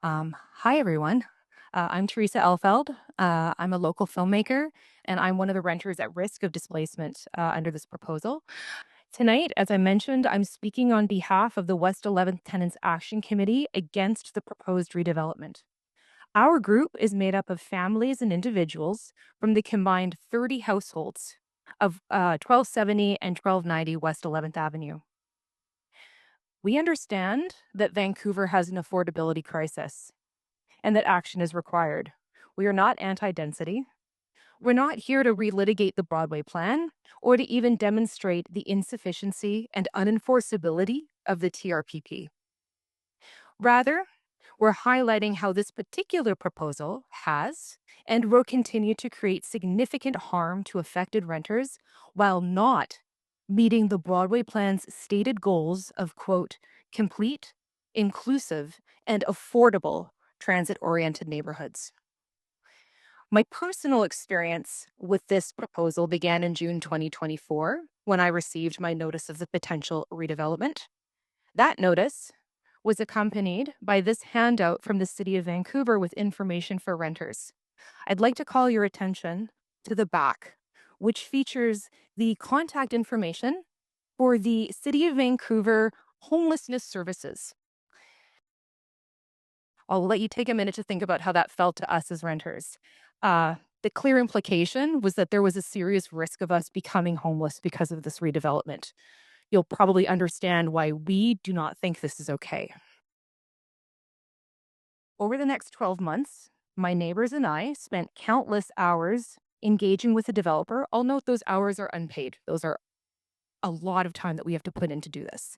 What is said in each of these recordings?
Hi, everyone. I'm Teresa Alfeld. I'm a local filmmaker, and I'm one of the renters at risk of displacement under this proposal. Tonight, as I mentioned, I'm speaking on behalf of the West 11th Tenants Action Committee against the proposed redevelopment. Our group is made up of families and individuals from the combined 30 households of 1270 and 1290 West 11th Avenue. We understand that Vancouver has an affordability crisis and that action is required. We are not anti-density. We're not here to relitigate the Broadway Plan or to even demonstrate the insufficiency and unenforceability of the TRPP. Rather, we're highlighting how this particular proposal has and will continue to create significant harm to affected renters while not meeting the Broadway Plan's stated goals of, quote, complete, inclusive, and affordable transit-oriented neighborhoods. My personal experience with this proposal began in June 2024 when I received my notice of the potential redevelopment. That notice was accompanied by this handout from the City of Vancouver with information for renters. I'd like to call your attention to the back, which features the contact information for the City of Vancouver Homelessness Services. I'll let you take a minute to think about how that felt to us as renters. The clear implication was that there was a serious risk of us becoming homeless because of this redevelopment. You'll probably understand why we do not think this is okay. Over the next 12 months, my neighbors and I spent countless hours engaging with the developer. I'll note those hours are unpaid. Those are a lot of time that we have to put in to do this.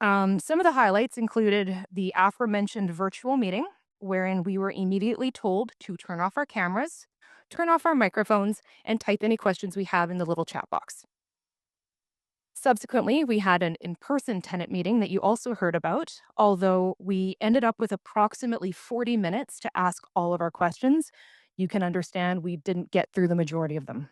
Some of the highlights included the aforementioned virtual meeting, wherein we were immediately told to turn off our cameras, turn off our microphones, and type any questions we have in the little chat box. Subsequently, we had an in-person tenant meeting that you also heard about, although we ended up with approximately 40 minutes to ask all of our questions. You can understand we didn't get through the majority of them.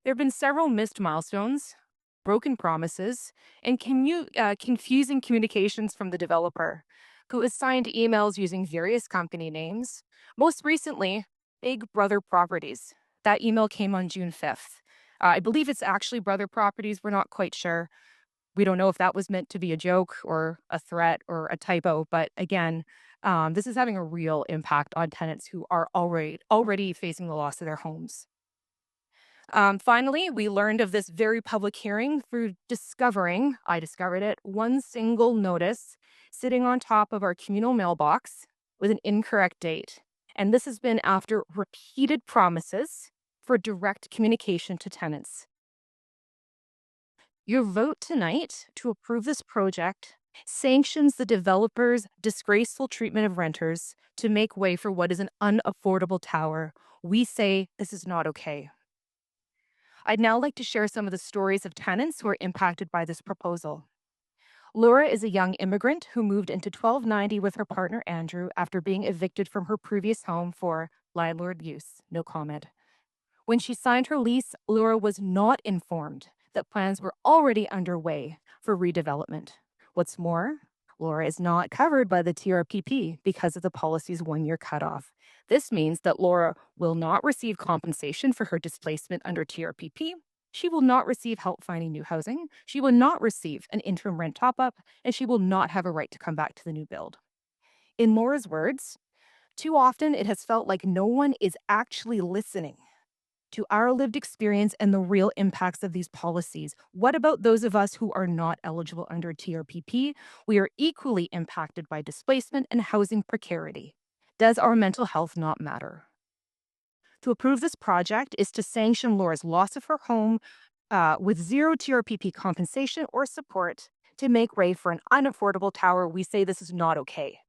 There have been several missed milestones, broken promises, and confusing communications from the developer, who assigned emails using various company names. Most recently, Big Brother Properties. That email came on June 5th. I believe it's actually Brother Properties. We're not quite sure. We don't know if that was meant to be a joke or a threat or a typo. But again, this is having a real impact on tenants who are already facing the loss of their homes. Finally, we learned of this very public hearing through I discovered it, one single notice sitting on top of our communal mailbox with an incorrect date. And this has been after repeated promises for direct communication to tenants. Your vote tonight to approve this project sanctions the developer's disgraceful treatment of renters to make way for what is an unaffordable tower. We say this is not okay. I'd now like to share some of the stories of tenants who are impacted by this proposal. Laura is a young immigrant who moved into 1290 with her partner Andrew after being evicted from her previous home for landlord abuse. No comment. When she signed her lease, Laura was not informed that plans were already underway for redevelopment. What's more, Laura is not covered by the TRPP because of the policy's one-year cutoff. This means that Laura will not receive compensation for her displacement under TRPP. She will not receive help finding new housing. She will not receive an interim rent top-up, and she will not have a right to come back to the new build. In Laura's words, too often it has felt like no one is actually listening to our lived experience and the real impacts of these policies. What about those of us who are not eligible under TRPP? We are equally impacted by displacement and housing precarity. Does our mental health not matter? To approve this project is to sanction Laura's loss of her home with zero TRPP compensation or support to make way for an unaffordable tower. We say this is not okay.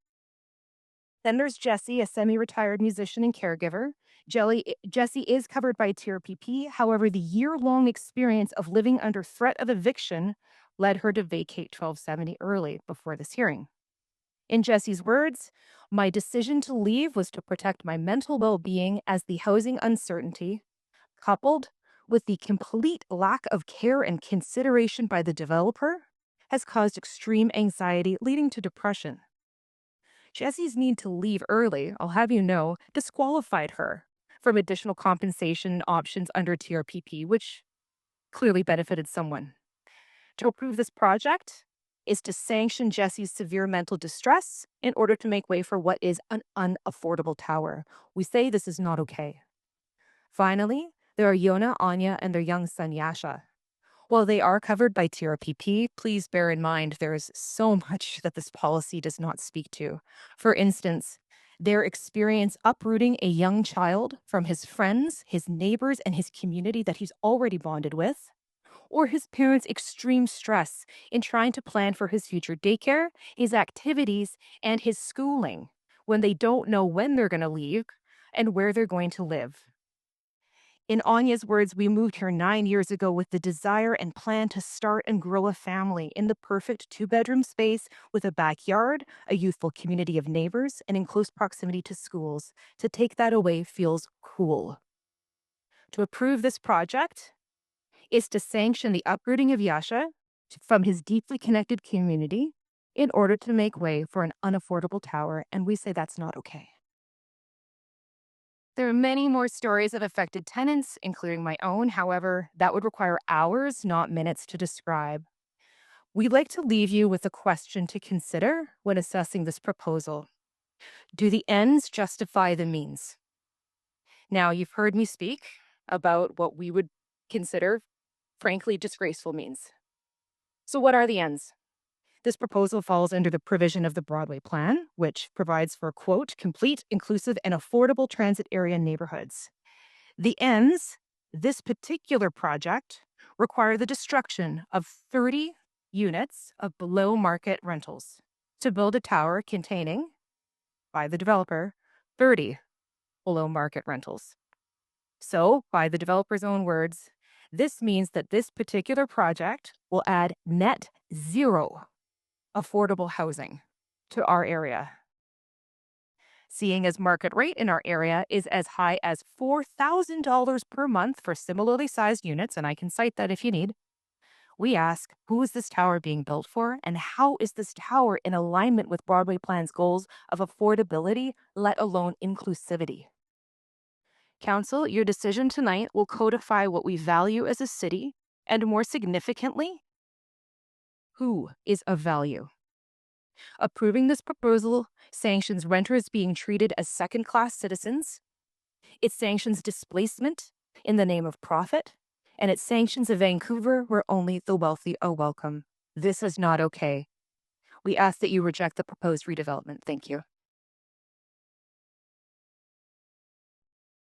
Then there's Jesse, a semi-retired musician and caregiver. Jesse is covered by TRPP. However, the year-long experience of living under threat of eviction led her to vacate 1270 early before this hearing. In Jesse's words, my decision to leave was to protect my mental well-being as the housing uncertainty, coupled with the complete lack of care and consideration by the developer, has caused extreme anxiety leading to depression. Jesse's need to leave early, I'll have you know, disqualified her from additional compensation options under TRPP, which clearly benefited someone. To approve this project is to sanction Jesse's severe mental distress in order to make way for what is an unaffordable tower. We say this is not okay. Finally, there are Yona, Anya, and their young son Yasha. While they are covered by TRPP, please bear in mind there is so much that this policy does not speak to. For instance, their experience uprooting a young child from his friends, his neighbors, and his community that he's already bonded with, or his parents' extreme stress in trying to plan for his future daycare, his activities, and his schooling when they don't know when they're going to leave and where they're going to live. In Anya's words, we moved here 9 years ago with the desire and plan to start and grow a family in the perfect 2-bedroom space with a backyard, a youthful community of neighbors, and in close proximity to schools. To take that away feels cruel. To approve this project is to sanction the uprooting of Yasha from his deeply connected community in order to make way for an unaffordable tower, and we say that's not okay. There are many more stories of affected tenants, including my own. However, that would require hours, not minutes, to describe. We'd like to leave you with a question to consider when assessing this proposal. Do the ends justify the means? Now, you've heard me speak about what we would consider, frankly, disgraceful means. So what are the ends? This proposal falls under the provision of the Broadway Plan, which provides for, quote, complete, inclusive, and affordable transit area neighborhoods. The ends, this particular project, require the destruction of 30 units of below market rentals to build a tower containing, by the developer, 30 below market rentals. So, by the developer's own words, this means that this particular project will add net zero affordable housing to our area. Seeing as market rate in our area is as high as $4,000 per month for similarly sized units, and I can cite that if you need, we ask, who is this tower being built for, and how is this tower in alignment with Broadway Plan's goals of affordability, let alone inclusivity? Council, your decision tonight will codify what we value as a city, and more significantly, who is of value. Approving this proposal sanctions renters being treated as second-class citizens. It sanctions displacement in the name of profit. And it sanctions a Vancouver where only the wealthy are welcome. This is not okay. We ask that you reject the proposed redevelopment. Thank you.